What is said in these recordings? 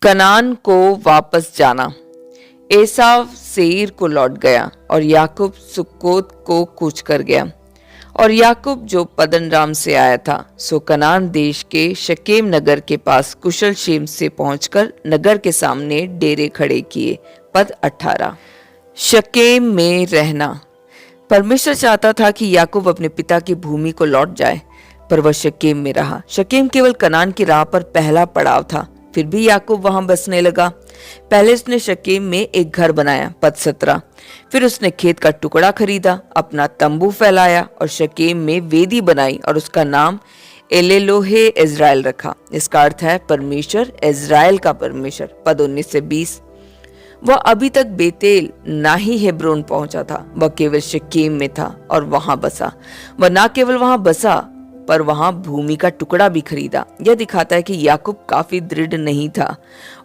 कनान को वापस जाना। एसाव सेईर को लौट गया और याकूब सुक्कोत को कूच कर गया। और याकूब जो पद्दनराम से आया था सो कनान देश के शकेम नगर के पास कुशल क्षेम से पहुंचकर नगर के सामने डेरे खड़े किए। पद 18। शकेम में रहना। परमेश्वर चाहता था कि याकूब अपने पिता की भूमि को लौट जाए, पर वह शकेम में रहा। शकेम केवल कनान की राह पर पहला पड़ाव था, फिर भी याकूब वहां बसने लगा। पहले उसने शकेम में एक घर बनाया। पद 17। फिर उसने खेत का टुकड़ा खरीदा, अपना तंबू फैलाया और शकेम में वेदी बनाई और उसका नाम एलेलोहे इज़राइल रखा। इसका अर्थ है परमेश्वर, इज़राइल का परमेश्वर। पद 19 से 20। वह अभी तक बेतेल ना ही हेब्रोन पहुंचा था, वह केवल शकेम में था और वहां बसा। वह ना केवल वहां बसा पर वहां भूमि का टुकड़ा भी खरीदा। यह दिखाता है कि याकूब काफी दृढ़ नहीं था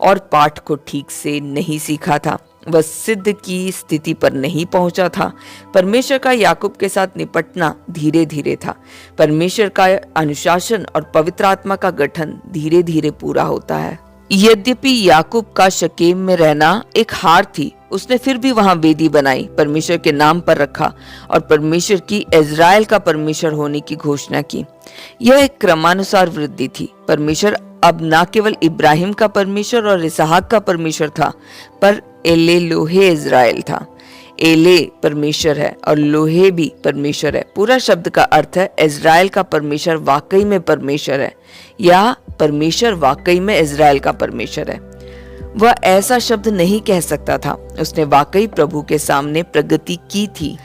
और पाठ को ठीक से नहीं सीखा था। वह सिद्ध की स्थिति पर नहीं पहुंचा था। परमेश्वर का याकूब के साथ निपटना धीरे धीरे था। परमेश्वर का अनुशासन और पवित्र आत्मा का गठन धीरे धीरे पूरा होता है। यद्यपि याकूब का शकेम में रहना एक हार थी, उसने फिर भी वहां वेदी बनाई, परमेश्वर के नाम पर रखा और परमेश्वर की इज़राइल का परमेश्वर होने की घोषणा की। यह एक क्रमानुसार वृद्धि थी। परमेश्वर अब न केवल इब्राहिम का परमेश्वर और इसहाक का परमेश्वर था, पर एले लोहे इज़राइल था। एले परमेश्वर है और लोहे भी परमेश्वर है। पूरा शब्द का अर्थ है इज़राइल का परमेश्वर वाकई में परमेश्वर है, या परमेश्वर वाकई में इज़राइल का परमेश्वर है। वह ऐसा शब्द नहीं कह सकता था। उसने वाकई प्रभु के सामने प्रगति की थी।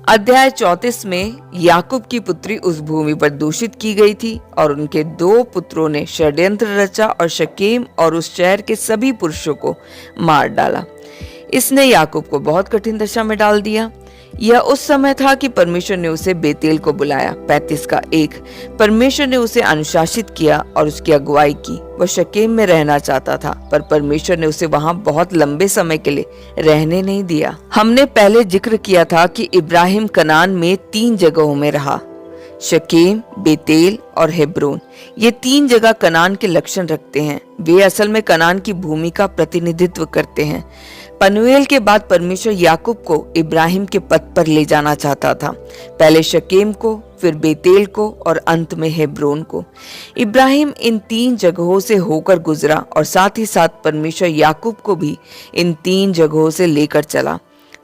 अध्याय 34 में याकूब की पुत्री उस भूमि पर दूषित की गई थी और उनके 2 पुत्रों ने षड्यंत्र रचा और शकेम और उस शहर के सभी पुरुषों को मार डाला। इसने याकूब को बहुत कठिन दशा में डाल दिया। यह उस समय था कि परमेश्वर ने उसे बेतेल को बुलाया। 35 का 1। परमेश्वर ने उसे अनुशासित किया और उसकी अगुवाई की। वह शकेम में रहना चाहता था, पर परमेश्वर ने उसे वहां बहुत लंबे समय के लिए रहने नहीं दिया। हमने पहले जिक्र किया था कि इब्राहिम कनान में 3 जगहों में रहा, शकेम, बेतेल और हेब्रोन। ये 3 जगह कनान के लक्षण रखते हैं। वे असल में कनान की भूमि का प्रतिनिधित्व करते हैं। पनुएल के बाद परमेश्वर याकूब को इब्राहिम के पद पर ले जाना चाहता था, पहले शकेम को, फिर बेतेल को और अंत में हेब्रोन को। इब्राहिम इन 3 जगहों से होकर गुजरा और साथ ही साथ परमेश्वर याकूब को भी इन 3 जगहों से लेकर चला।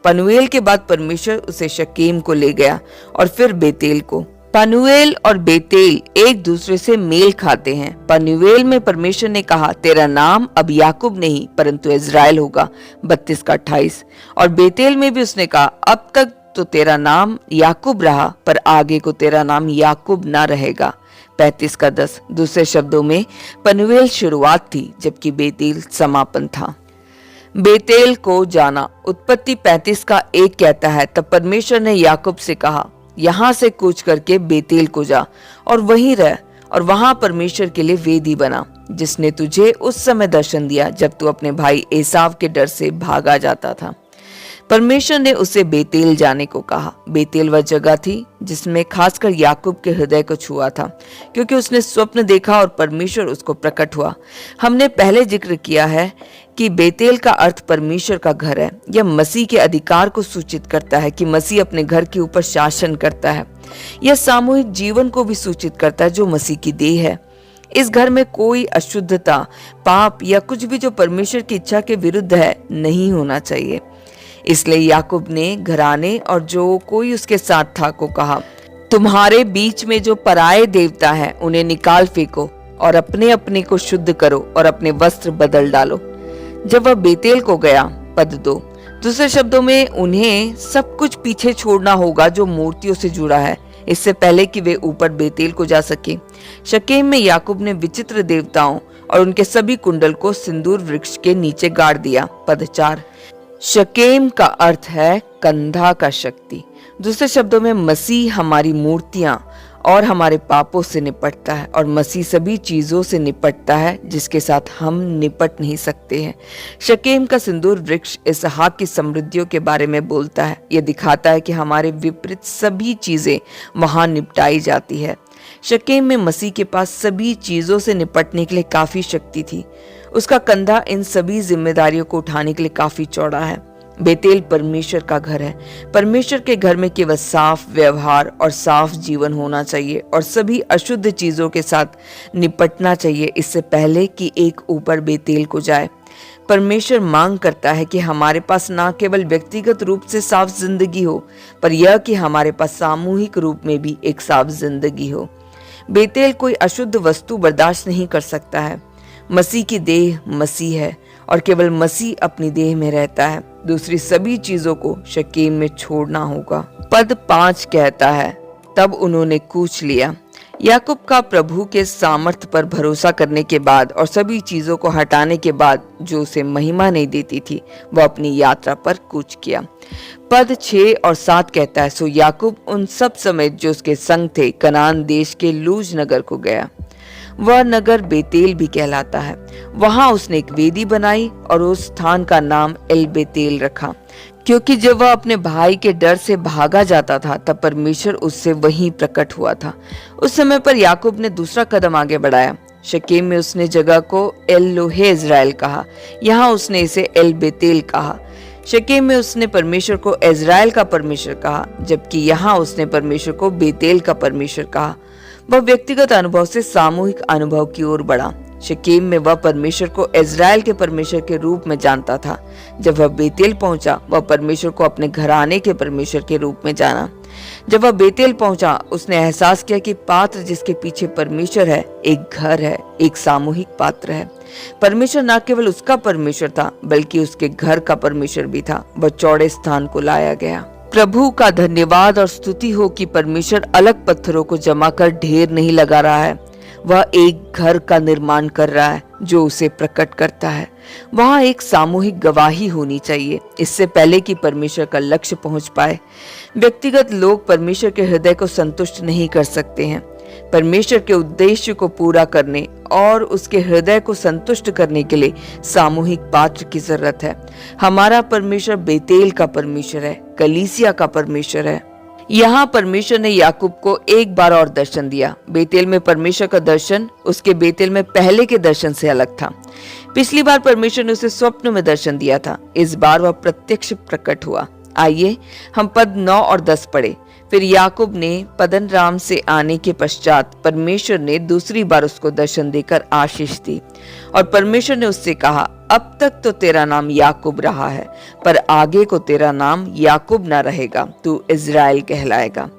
पनुएल के बाद परमेश्वर उसे शकेम को ले गया और फिर बेतेल को। पनुएल और बेतेल एक दूसरे से मेल खाते हैं। पनुएल में परमेश्वर ने कहा, तेरा नाम अब याकूब नहीं परंतु इज़राइल होगा। 32 का 28। और बेतेल में भी उसने कहा, अब तक तो तेरा नाम याकूब रहा, पर आगे को तेरा नाम याकूब ना रहेगा। 35 का 10। दूसरे शब्दों में पनुएल शुरुआत थी जबकि बेतेल समापन था। बेतेल को जाना। उत्पत्ति 35 का 1 कहता है, तब परमेश्वर ने याकूब से कहा, यहाँ से कूच करके बेतेल को जा और वहीं रह और वहां परमेश्वर के लिए वेदी बना, जिसने तुझे उस समय दर्शन दिया जब तू अपने भाई एसाव के डर से भागा जाता था। परमेश्वर ने उसे बेतेल जाने को कहा। बेतेल वह जगह थी जिसमें खासकर याकूब के हृदय को छुआ था, क्योंकि उसने स्वप्न देखा और परमेश्वर उसको प्रकट हुआ। हमने पहले जिक्र किया है कि बेतेल का अर्थ परमेश्वर का घर है। यह मसीह के अधिकार को सूचित करता है कि मसीह अपने घर के ऊपर शासन करता है। यह सामूहिक जीवन को भी सूचित करता है जो मसीह की देह है। इस घर में कोई अशुद्धता, पाप या कुछ भी जो परमेश्वर की इच्छा के विरुद्ध है नहीं होना चाहिए। इसलिए याकूब ने घराने और जो कोई उसके साथ था को कहा, तुम्हारे बीच में जो पराये देवता हैं उन्हें निकाल फेंको और अपने अपने को शुद्ध करो और अपने वस्त्र बदल डालो। जब वह बेतेल को गया, पद 2। दूसरे शब्दों में उन्हें सब कुछ पीछे छोड़ना होगा जो मूर्तियों से जुड़ा है, इससे पहले कि वे ऊपर बेतेल को जा सके। शकेम में याकूब ने विचित्र देवताओं और उनके सभी कुंडल को सिंदूर वृक्ष के नीचे गाड़ दिया। पद 4। शकेम का अर्थ है कंधा का शक्ति। दूसरे शब्दों में मसीह हमारी मूर्तियां और हमारे पापों से निपटता है और मसीह सभी चीजों से निपटता है जिसके साथ हम निपट नहीं सकते हैं। शकेम का सिंदूर वृक्ष इसहाक की समृद्धियों के बारे में बोलता है। यह दिखाता है कि हमारे विपरीत सभी चीजें वहां निपटाई जाती है। शकेम में मसीह के पास सभी चीजों से निपटने के लिए काफी शक्ति थी। उसका कंधा इन सभी जिम्मेदारियों को उठाने के लिए काफी चौड़ा है। बेतेल परमेश्वर का घर है। परमेश्वर के घर में केवल साफ व्यवहार और साफ जीवन होना चाहिए और सभी अशुद्ध चीजों के साथ निपटना चाहिए इससे पहले कि एक ऊपर बेतेल को जाए। परमेश्वर मांग करता है कि हमारे पास ना केवल व्यक्तिगत रूप से साफ जिंदगी हो, पर यह कि हमारे पास सामूहिक रूप में भी एक साफ जिंदगी हो। बेतेल कोई अशुद्ध वस्तु बर्दाश्त नहीं कर सकता है। मसीह की देह मसीह है और केवल मसीह अपनी देह में रहता है। दूसरी सभी चीजों को शकेम में छोड़ना होगा। पद 5 कहता है, तब उन्होंने कूच लिया। याकूब का प्रभु के सामर्थ पर भरोसा करने के बाद और सभी चीजों को हटाने के बाद जो उसे महिमा नहीं देती थी, वह अपनी यात्रा पर कूच किया। पद 6 और 7 कहता है, सो याकूब उन सब समेत जो उसके संग थे कनान देश के लूज नगर को गया। वह नगर बेतेल भी कहलाता है। वहां उसने एक वेदी बनाई और उस स्थान का नाम एल बेतेल रखा, क्योंकि जब वह अपने भाई के डर से भागा जाता था तब परमेश्वर उससे वहीं प्रकट हुआ था। उस समय पर याकूब ने दूसरा कदम आगे बढ़ाया। शकेम में उसने जगह को एल लोहे इज़राइल कहा, यहाँ उसने इसे एल बेतेल कहा। शकेम में उसने परमेश्वर को इज़राइल का परमेश्वर कहा, जबकि यहाँ उसने परमेश्वर को बेतेल का परमेश्वर कहा। वह व्यक्तिगत अनुभव से सामूहिक अनुभव की ओर बढ़ा। शकेम में वह परमेश्वर को इज़राइल के परमेश्वर के रूप में जानता था। जब वह बेतेल पहुंचा, वह परमेश्वर को अपने घराने के परमेश्वर के रूप में जाना। जब वह बेतेल पहुंचा, उसने एहसास किया कि पात्र जिसके पीछे परमेश्वर है एक घर है, एक सामूहिक पात्र है। परमेश्वर न केवल उसका परमेश्वर था, बल्कि उसके घर का परमेश्वर भी था। वह चौड़े स्थान को लाया गया। प्रभु का धन्यवाद और स्तुति हो कि परमेश्वर अलग पत्थरों को जमा कर ढेर नहीं लगा रहा है। वह एक घर का निर्माण कर रहा है जो उसे प्रकट करता है। वहां एक सामूहिक गवाही होनी चाहिए इससे पहले कि परमेश्वर का लक्ष्य पहुंच पाए। व्यक्तिगत लोग परमेश्वर के हृदय को संतुष्ट नहीं कर सकते हैं। परमेश्वर के उद्देश्य को पूरा करने और उसके हृदय को संतुष्ट करने के लिए सामूहिक पात्र की जरूरत है। हमारा परमेश्वर बेतेल का परमेश्वर है, कलीसिया का परमेश्वर है। यहाँ परमेश्वर ने याकूब को एक बार और दर्शन दिया। बेतेल में परमेश्वर का दर्शन उसके बेतेल में पहले के दर्शन से अलग था। पिछली बार परमेश्वर ने उसे स्वप्न में दर्शन दिया था, इस बार वह प्रत्यक्ष प्रकट हुआ। आइए हम पद 9 और 10 पढ़े। फिर याकूब ने पद्दनराम से आने के पश्चात परमेश्वर ने दूसरी बार उसको दर्शन देकर आशीष दी और परमेश्वर ने उससे कहा, अब तक तो तेरा नाम याकूब रहा है, पर आगे को तेरा नाम याकूब न रहेगा, तू इज़राइल कहलाएगा।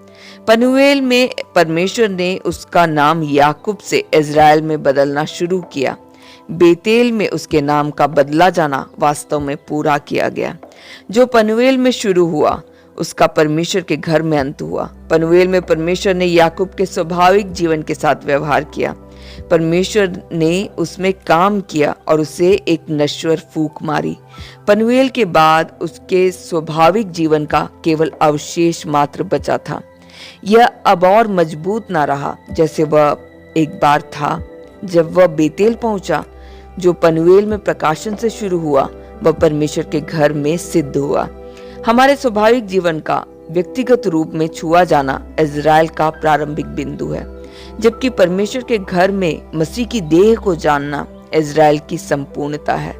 पनूएल में परमेश्वर ने उसका नाम याकूब से इज़राइल में बदलना शुरू किया। बेतेल में उसके नाम का बदला जाना वास्तव में पूरा किया गया। जो पनूएल में शुरू हुआ उसका परमेश्वर के घर में अंत हुआ। पनूएल में परमेश्वर ने याकूब के स्वाभाविक जीवन के साथ व्यवहार किया। परमेश्वर ने उसमें काम किया और उसे एक नश्वर फूंक मारी। पनूएल के बाद उसके स्वाभाविक जीवन का केवल अवशेष मात्र बचा था। यह अब और मजबूत ना रहा जैसे वह एक बार था। जब वह बेतेल पहुंचा, जो पनूएल में प्रकाशन से शुरू हुआ, वह परमेश्वर के घर में सिद्ध हुआ। हमारे स्वाभाविक जीवन का व्यक्तिगत रूप में छुआ जाना इज़राइल का प्रारंभिक बिंदु है, जबकि परमेश्वर के घर में मसीह की देह को जानना इज़राइल की संपूर्णता है।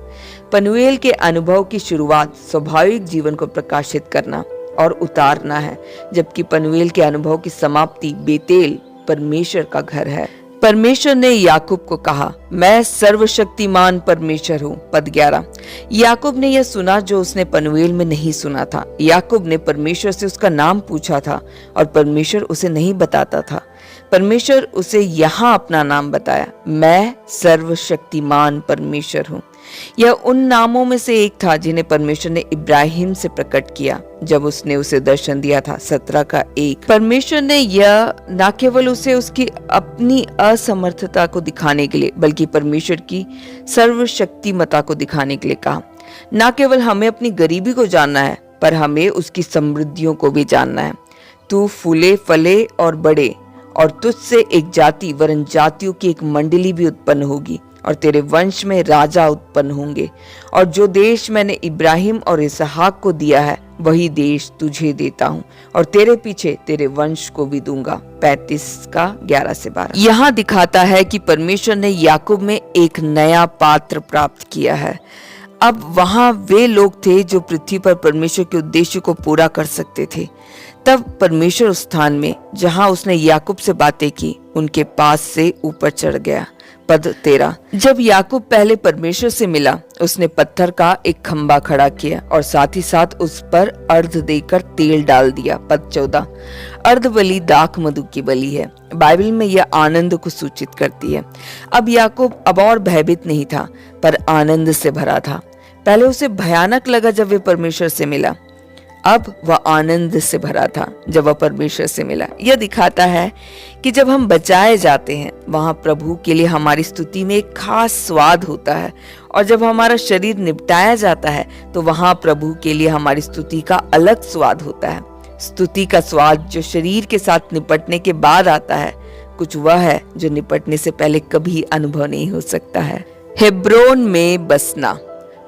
पनूएल के अनुभव की शुरुआत स्वाभाविक जीवन को प्रकाशित करना और उतारना है, जबकि पनूएल के अनुभव की समाप्ति बेतेल परमेश्वर का घर है। परमेश्वर ने याकूब को कहा, मैं सर्वशक्तिमान परमेश्वर हूँ। पद 11। याकूब ने यह सुना जो उसने पनूएल में नहीं सुना था। याकूब ने परमेश्वर से उसका नाम पूछा था और परमेश्वर उसे नहीं बताता था। परमेश्वर उसे यहाँ अपना नाम बताया, मैं सर्वशक्तिमान परमेश्वर हूँ। यह उन नामों में से एक था जिन्हें परमेश्वर ने इब्राहिम से प्रकट किया जब उसने उसे दर्शन दिया था। 17 का 1। परमेश्वर ने यह न केवल उसे उसकी अपनी असमर्थता को दिखाने के लिए बल्कि परमेश्वर की सर्वशक्तिमता को दिखाने के लिए कहा। न केवल हमें अपनी गरीबी को जानना है, पर हमें उसकी समृद्धियों को भी जानना है। तू फूले फले और बढ़े और तुझसे एक जाति वरन जातियों की एक मंडली भी उत्पन्न होगी और तेरे वंश में राजा उत्पन्न होंगे। और जो देश मैंने इब्राहिम और इसहाक को दिया है वही देश तुझे देता हूँ और तेरे पीछे तेरे वंश को भी दूंगा। 35:11-12 यहाँ दिखाता है कि परमेश्वर ने याकूब में एक नया पात्र प्राप्त किया है। अब वहां वे लोग थे जो पृथ्वी पर परमेश्वर के उद्देश्य को पूरा कर सकते थे। तब परमेश्वर उस स्थान में जहां उसने याकूब से बातें की उनके पास से ऊपर चढ़ गया। पद 13 जब याकूब पहले परमेश्वर से मिला, उसने पत्थर का एक खंबा खड़ा किया और साथ ही साथ उस पर अर्ध देकर तेल डाल दिया। पद 14 अर्ध बलि दाख मधु की बलि है। बाइबल में यह आनंद को सूचित करती है। अब याकूब अब और भयभीत नहीं था, पर आनंद से भरा था। पहले उसे भयानक लगा जब वे परमेश्वर से मिला, अब वह आनंद से भरा था जब वह परमेश्वर से मिला। यह दिखाता है कि जब हम बचाए जाते हैं वहां प्रभु के लिए हमारी स्तुति में एक खास स्वाद होता है, और जब हमारा शरीर निपटाया जाता है तो वहां प्रभु के लिए हमारी स्तुति का अलग स्वाद होता है। स्तुति का स्वाद जो शरीर के साथ निपटने के बाद आता है, कुछ वह है जो निपटने से पहले कभी अनुभव नहीं हो सकता है। हेब्रोन में बसना।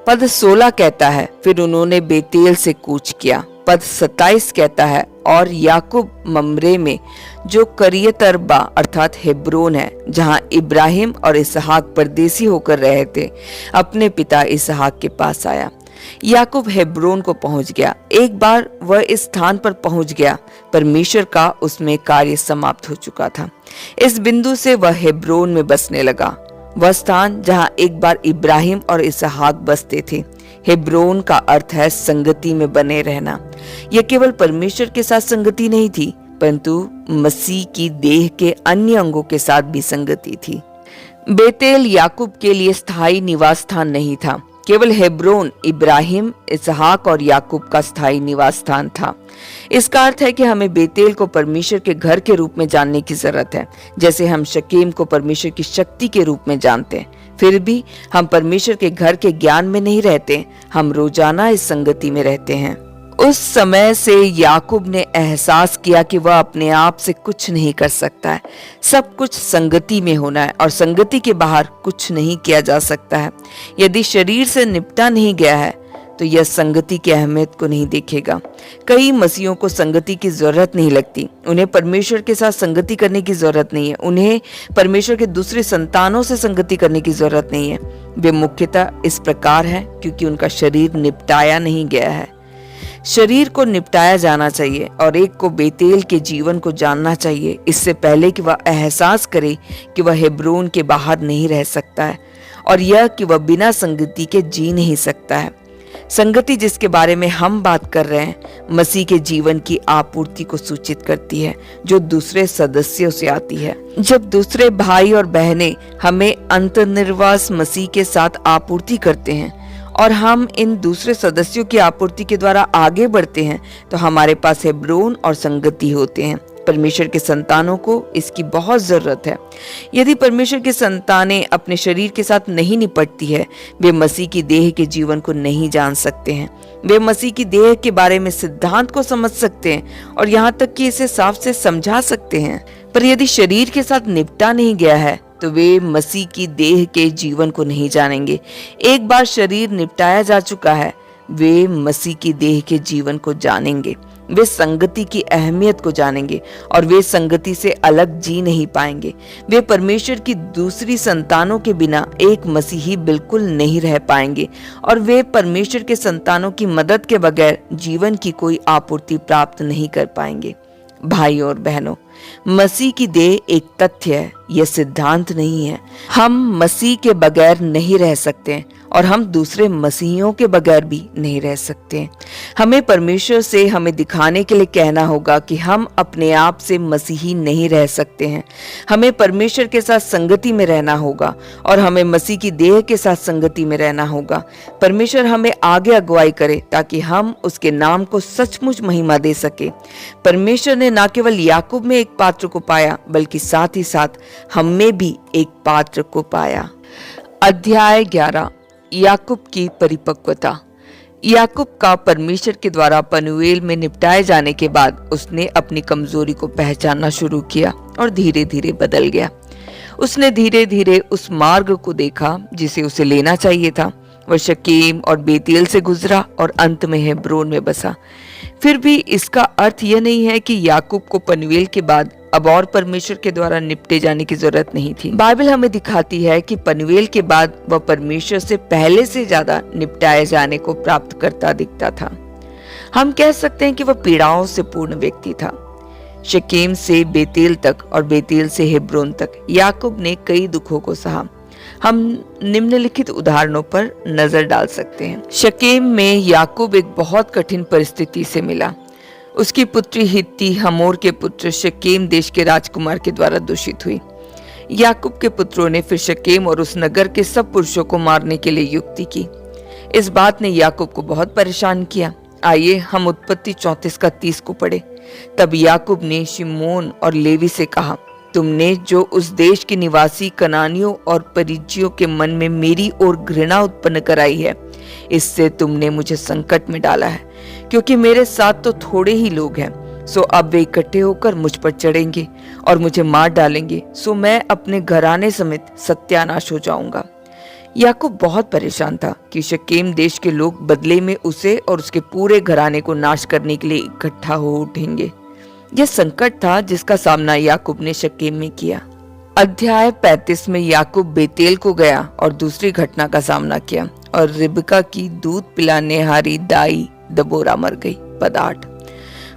पद 16 कहता है, फिर उन्होंने बेतेल से कूच किया। पद 27 कहता है, और याकूब ममरे में जो करियतरबा अर्थात हेब्रोन है, जहां इब्राहिम और इसहाक परदेसी होकर रहे थे, अपने पिता इसहाक के पास आया। याकूब हेब्रोन को पहुंच गया। एक बार वह इस स्थान पर पहुंच गया, परमेश्वर का उसमें कार्य समाप्त हो चुका था। इस बिंदु से वह हेब्रोन में बसने लगा, वह स्थान जहां एक बार इब्राहिम और इसहाक बसते थे। हेब्रोन का अर्थ है संगति में बने रहना। यह केवल परमेश्वर के साथ संगति नहीं थी, परंतु मसीह की देह के अन्य अंगों के साथ भी संगति थी। बेतेल याकूब के लिए स्थायी निवास स्थान नहीं था, केवल हेब्रोन इब्राहिम, इसहाक और याकूब का स्थायी निवास स्थान था। इसका अर्थ है कि हमें बेतेल को परमेश्वर के घर के रूप में जानने की जरूरत है, जैसे हम शकेम को परमेश्वर की शक्ति के रूप में जानते हैं। फिर भी हम परमेश्वर के घर के ज्ञान में नहीं रहते, हम रोजाना इस संगति में रहते हैं। उस समय से याकूब ने एहसास किया कि वह अपने आप से कुछ नहीं कर सकता है। सब कुछ संगति में होना है और संगति के बाहर कुछ नहीं किया जा सकता है। यदि शरीर से निपटा नहीं गया है तो यह संगति की अहमियत को नहीं देखेगा। कई मसीहों को संगति की जरूरत नहीं लगती, उन्हें परमेश्वर के साथ संगति करने की जरूरत नहीं है, उन्हें परमेश्वर के दूसरे संतानों से संगति करने की जरूरत नहीं है। वे मुख्यतः इस प्रकार है क्योंकि उनका शरीर निपटाया नहीं गया है। शरीर को निपटाया जाना चाहिए और एक को बेतेल के जीवन को जानना चाहिए, इससे पहले कि वह एहसास करे कि वह हेब्रोन के बाहर नहीं रह सकता है, और यह कि वह बिना संगति के जी नहीं सकता है। संगति जिसके बारे में हम बात कर रहे हैं, मसीह के जीवन की आपूर्ति को सूचित करती है, जो दूसरे सदस्यों से आती है। जब दूसरे भाई और बहनें हमें अंतर्निर्वास मसीह के साथ आपूर्ति करते हैं और हम इन दूसरे सदस्यों की आपूर्ति के द्वारा आगे बढ़ते हैं, तो हमारे पास हेब्रोन और संगति होते हैं। परमेश्वर के संतानों को इसकी बहुत जरूरत है। यदि परमेश्वर की संतानें अपने शरीर के साथ नहीं निपटती है, वे मसीह की देह के जीवन को नहीं जान सकते हैं। वे मसीह की देह के बारे में सिद्धांत को समझ सकते हैं और यहाँ तक कि इसे साफ से समझा सकते हैं, पर यदि शरीर के साथ निपटा नहीं गया है तो वे मसीह की देह के जीवन को नहीं जानेंगे। एक बार शरीर निपटाया जा चुका है, वे मसीह की देह के जीवन को जानेंगे, वे संगति की अहमियत को जानेंगे और वे संगति से अलग जी नहीं पाएंगे। वे परमेश्वर की दूसरी संतानों के बिना एक मसीही बिल्कुल नहीं रह पाएंगे और वे परमेश्वर के संतानों की मदद के बगैर जीवन की कोई आपूर्ति प्राप्त नहीं कर पाएंगे। भाई और बहनों, मसीह की देह एक तथ्य है, यह सिद्धांत नहीं है। हम मसीह के बगैर नहीं रह सकते और हम दूसरे मसीहियों के बगैर भी नहीं रह सकते। हमें परमेश्वर से हमें दिखाने के लिए कहना होगा कि हम अपने आप से मसीही नहीं रह सकते हैं। हमें परमेश्वर के साथ संगति में रहना होगा और हमें मसीह की देह के साथ संगति में रहना होगा। परमेश्वर हमें आगे अगुवाई करे ताकि हम उसके नाम को सचमुच महिमा दे सके। परमेश्वर ने न केवल याकूब में एक पात्र को पाया, बल्कि साथ ही साथ हम में भी एक पात्र को पाया। अध्याय 11, याकूब की परिपक्वता। याकूब का परमेश्वर के द्वारा पनूएल में निपटाए जाने के बाद उसने अपनी कमजोरी को पहचानना शुरू किया और धीरे धीरे बदल गया। उसने धीरे धीरे उस मार्ग को देखा जिसे उसे लेना चाहिए था वह शकेम और बेतेल से गुजरा और अंत में हेब्रोन में बसा। फिर भी इसका अर्थ यह नहीं है कि याकूब को पनूएल के बाद अब और परमेश्वर के द्वारा निपटे जाने की जरूरत नहीं थी। बाइबल हमें दिखाती है कि पनूएल के बाद वह परमेश्वर से पहले से ज्यादा निपटाए जाने को प्राप्त करता दिखता था। हम कह सकते हैं कि वह पीड़ाओं से पूर्ण व्यक्ति था। शकेम से बेतेल तक और बेतेल से हेब्रोन तक याकूब ने कई दुखों को सहा। हम निम्नलिखित उदाहरणों पर नजर डाल सकते हैं। शकेम में याकूब एक बहुत कठिन परिस्थिति से मिला। उसकी पुत्री हित्ती हमोर के पुत्र शकेम देश के राजकुमार के द्वारा दूषित हुई। याकूब के पुत्रों ने फिर शकेम और उस नगर के सब पुरुषों को मारने के लिए युक्ति की। इस बात ने याकूब को बहुत परेशान किया। आइए हम उत्पत्ति 34 का 30 को पढ़े। तब याकूब ने शिमोन और लेवी से कहा, तुमने जो उस देश के निवासी कनानियों और परिज्जियों के मन में मेरी ओर घृणा उत्पन्न कराई है, इससे तुमने मुझे संकट में डाला है, क्योंकि मेरे साथ तो थोड़े ही लोग हैं। सो अब वे इकट्ठे होकर मुझ पर चढ़ेंगे और मुझे मार डालेंगे, सो मैं अपने घराने समेत सत्यानाश हो जाऊंगा। याकूब बहुत परेशान था कि शकेम देश के लोग बदले में उसे और उसके पूरे घराने को नाश करने के लिए इकट्ठा हो उठेंगे। यह संकट था जिसका सामना याकूब ने शकेम में किया। अध्याय 35 में याकूब बेतेल को गया और दूसरी घटना का सामना किया और रिबका की दूध पिलाने हारी दाई दबोरा मर गई। पद 8।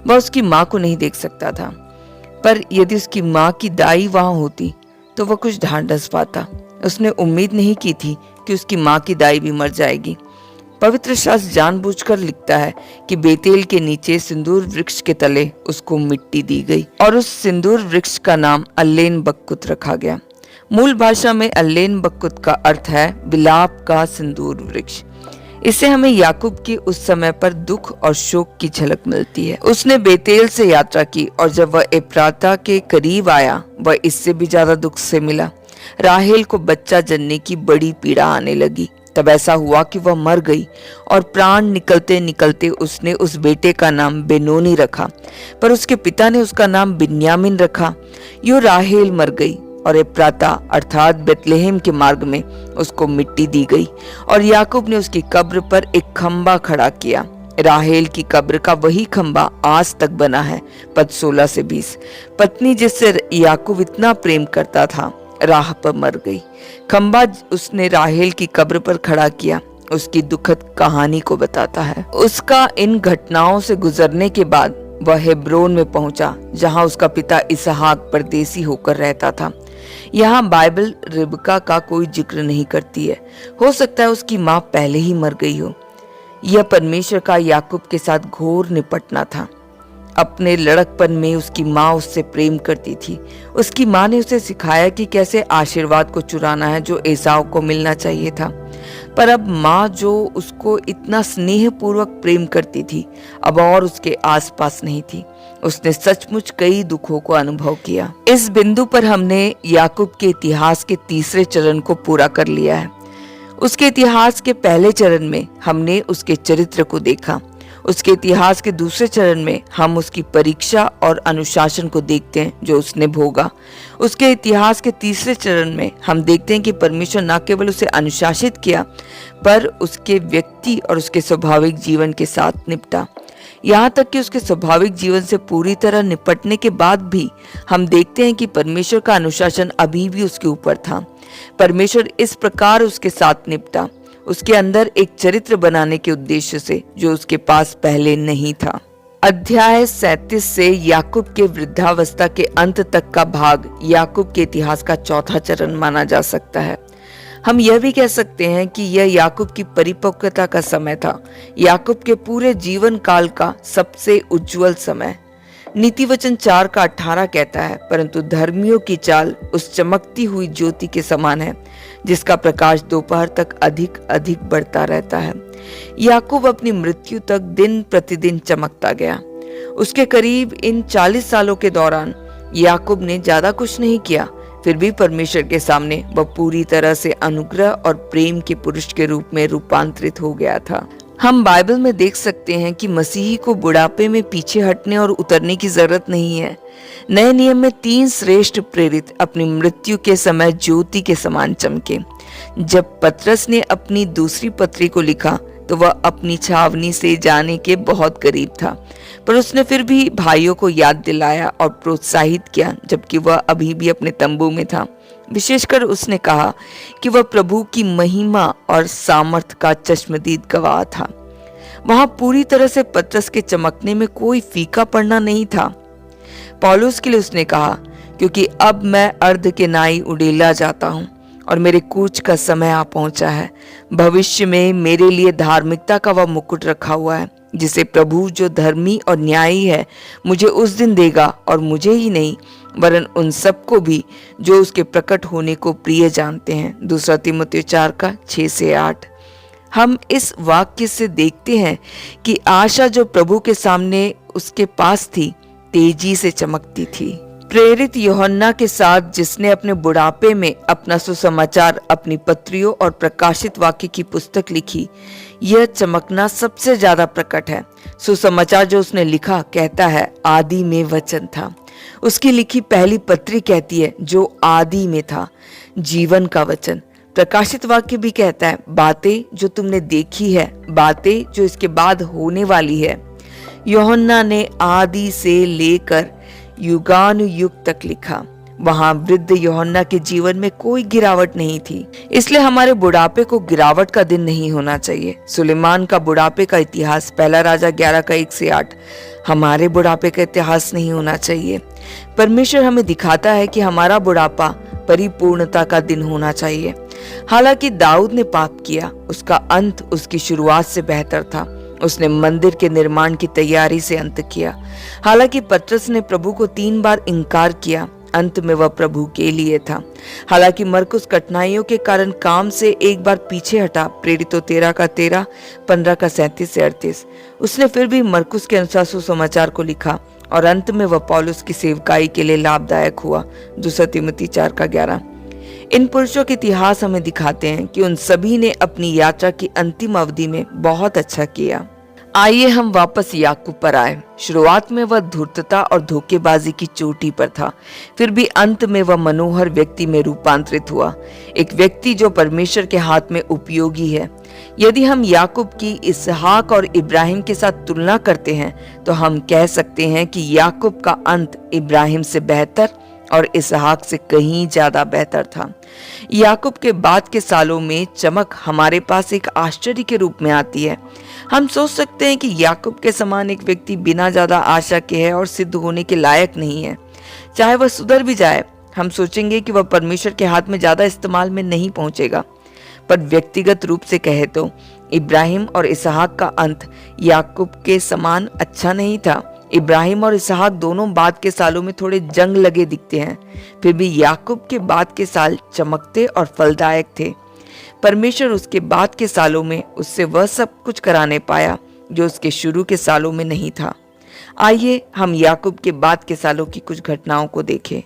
वह उसकी माँ को नहीं देख सकता था, पर यदि उसकी माँ की दाई वहां होती तो वह कुछ ढांढस पाता। उसने उम्मीद नहीं की थी कि उसकी माँ की दाई भी मर जाएगी। पवित्र शास्त्र जानबूझकर लिखता है कि बेतेल के नीचे सिंदूर वृक्ष के तले उसको मिट्टी दी गई और उस सिंदूर वृक्ष का नाम अल्लेन बक्कुत रखा गया। मूल भाषा में अल्लेन बक्कुत का अर्थ है विलाप का सिंदूर वृक्ष। इससे हमें याकूब की उस समय पर दुख और शोक की झलक मिलती है। उसने बेतेल से यात्रा की और जब वह एप्राता के करीब आया, वह इससे भी ज्यादा दुख से मिला। राहेल को बच्चा जनने की बड़ी पीड़ा आने लगी। तब ऐसा हुआ कि वह मर गई और प्राण निकलते निकलते उसने उस बेटे का नाम बेनोनी रखा, पर उसके पिता ने उसका नाम बिन्यामिन रखा। यो राहेल मर गई और एप्राता अर्थात बेतलेहम के मार्ग में उसको मिट्टी दी गई और याकूब ने उसकी कब्र पर एक खंबा खड़ा किया। राहेल की कब्र का वही खंबा आज तक बना है। पद 16 से 20। पत्नी जिससे याकूब इतना प्रेम करता था राह पर मर गई। खंबा उसने राहेल की कब्र पर खड़ा किया उसकी दुखद कहानी को बताता है। उसका इन घटनाओं से गुजरने के बाद वह हेब्रोन में पहुंचा, जहां उसका पिता इसहाक परदेसी होकर रहता था। यहाँ बाइबल रिबका का कोई जिक्र नहीं करती है। हो सकता है उसकी माँ पहले ही मर गई हो। यह परमेश्वर का याकूब के साथ घोर निपटना था। अपने लड़कपन में उसकी माँ उससे प्रेम करती थी। उसकी माँ ने उसे सिखाया कि कैसे आशीर्वाद को चुराना है जो एसाव को मिलना चाहिए था। पर अब माँ जो उसको इतना स्नेह पूर्वक प्रेम करती थी, अब और उसके आसपास नहीं थी। उसने सचमुच कई दुखों को अनुभव किया। इस बिंदु पर हमने याकूब के इतिहास के तीसरे चरण को पूरा कर लिया है। उसके इतिहास के पहले चरण में हमने उसके चरित्र को देखा। उसके इतिहास के दूसरे चरण में हम उसकी परीक्षा और अनुशासन को देखते हैं जो उसने भोगा। उसके इतिहास के तीसरे चरण में हम देखते हैं कि परमेश्वर न केवल उसे अनुशासित किया, पर उसके व्यक्ति और उसके स्वाभाविक जीवन के साथ निपटा। यहाँ तक कि उसके स्वाभाविक जीवन से पूरी तरह निपटने के बाद भी हम देखते हैं कि परमेश्वर का अनुशासन अभी भी उसके ऊपर था। परमेश्वर इस प्रकार उसके साथ निपटा, उसके अंदर एक चरित्र बनाने के उद्देश्य से जो उसके पास पहले नहीं था। अध्याय 37 से याकूब के वृद्धावस्था के अंत तक का भाग याकूब के इतिहास का चौथा चरण माना जा सकता है। हम यह भी कह सकते हैं कि यह याकूब की परिपक्वता का समय था, याकूब के पूरे जीवन काल का सबसे उज्जवल समय। नीति वचन 4 का 18 कहता है, परंतु धर्मियों की चाल उस चमकती हुई ज्योति के समान है जिसका प्रकाश दोपहर तक अधिक अधिक बढ़ता रहता है। याकूब अपनी मृत्यु तक दिन प्रतिदिन चमकता गया। उसके करीब इन 40 सालों के दौरान याकूब ने ज्यादा कुछ नहीं किया, फिर भी परमेश्वर के सामने वह पूरी तरह से अनुग्रह और प्रेम के पुरुष के रूप में रूपांतरित हो गया था। हम बाइबल में देख सकते हैं कि मसीही को बुढ़ापे में पीछे हटने और उतरने की जरूरत नहीं है। नए नियम में 3 श्रेष्ठ प्रेरित अपनी मृत्यु के समय ज्योति के समान चमके। जब पतरस ने अपनी दूसरी पत्री को लिखा तो वह अपनी छावनी से जाने के बहुत करीब था, पर उसने फिर भी भाइयों को याद दिलाया और प्रोत्साहित किया, जबकि वह अभी भी अपने तंबू में था। विशेषकर उसने कहा कि वह प्रभु की महिमा और सामर्थ का चश्मदीद गवाह था। वहां पूरी तरह से पतरस के चमकने में कोई फीका पड़ना नहीं था। पौलुस के लिए उसने कहा, क्योंकि अब मैं अर्ध के नाई उड़ेला जाता हूं और मेरे कूच का समय आ पहुंचा है। भविष्य में मेरे लिए धार्मिकता का वह मुकुट रखा हुआ है, जिसे प्रभु जो धर्मी और न्यायी है मुझे उस दिन देगा, और मुझे ही नहीं वरन उन सबको भी जो उसके प्रकट होने को प्रिय जानते हैं। 2 तीमुथियुस 4:6-8। हम इस वाक्य से देखते हैं कि आशा जो प्रभु के सामने उसके पास थी तेजी से चमकती थी। प्रेरित यूहन्ना के साथ, जिसने अपने बुढ़ापे में अपना सुसमाचार, अपनी पत्रियों और प्रकाशित वाक्य की पुस्तक लिखी, यह चमकना सबसे ज्यादा प्रकट है। सुसमाचार जो उसने लिखा कहता है आदि में वचन था। उसकी लिखी पहली पत्री कहती है जो आदि में था, जीवन का वचन। प्रकाशित वाक्य भी कहता है बातें जो तुमने देखी है, बातें जो इसके बाद होने वाली है। यूहन्ना ने आदि से लेकर युगानुयुग तक लिखा। वहां वृद्ध यूहन्ना के जीवन में कोई गिरावट नहीं थी, इसलिए हमारे बुढ़ापे को गिरावट का दिन नहीं होना चाहिए। सुलेमान का बुढ़ापे का इतिहास, पहला राजा 11:1-8 हमारे बुढ़ापे का इतिहास नहीं होना चाहिए। परमेश्वर हमें दिखाता है कि हमारा बुढ़ापा परिपूर्णता का दिन होना चाहिए। हालांकि दाऊद ने पाप किया, उसका अंत उसकी शुरुआत से बेहतर था। उसने मंदिर के निर्माण की तैयारी से अंत किया। हालांकि पतरस ने प्रभु को 3 बार इनकार किया, अंत में वह प्रभु के लिए था। हालांकि मरकुस कठिनाइयों के कारण काम से एक बार पीछे हटा, प्रेरितों 13:13, 15:37-38, उसने फिर भी मरकुस के अनुसार सुसमाचार को लिखा और अंत में वह पौलुस की सेवकाई के लिए लाभदायक हुआ। 2 तीमुथियुस 4:11। इन पुरुषों के इतिहास हमें दिखाते हैं कि उन सभी ने अपनी यात्रा की अंतिम अवधि में बहुत अच्छा किया। आइए हम वापस याकूब पर आए। शुरुआत में वह धूर्तता और धोखेबाजी की चोटी पर था, फिर भी अंत में वह मनोहर व्यक्ति में रूपांतरित हुआ, एक व्यक्ति जो परमेश्वर के हाथ में उपयोगी है। यदि हम याकूब की इसहाक और इब्राहिम के साथ तुलना करते हैं तो हम कह सकते हैं कि याकूब का अंत इब्राहिम से बेहतर और इसहाक से कहीं ज्यादा बेहतर था। याकूब के बाद के सालों में चमक हमारे पास एक आश्चर्य के रूप में आती है। हम सोच सकते हैं कि याकूब के समान एक व्यक्ति बिना ज्यादा आशा के है और सिद्ध होने के लायक नहीं है। चाहे वह सुधर भी जाए, हम सोचेंगे कि वह परमेश्वर के हाथ में ज्यादा इस्तेमाल में नहीं पहुंचेगा। पर व्यक्तिगत रूप से कहे तो इब्राहिम और इसहाक का अंत याकूब के समान अच्छा नहीं था। इब्राहिम और इसहाक दोनों बाद के सालों में थोड़े जंग लगे दिखते हैं, फिर भी याकूब के बाद के साल चमकते और फलदायक थे। परमेश्वर उसके बाद के सालों में उससे वह सब कुछ कराने पाया जो उसके शुरू के सालों में नहीं था। आइए हम याकूब के बाद के सालों की कुछ घटनाओं को देखें।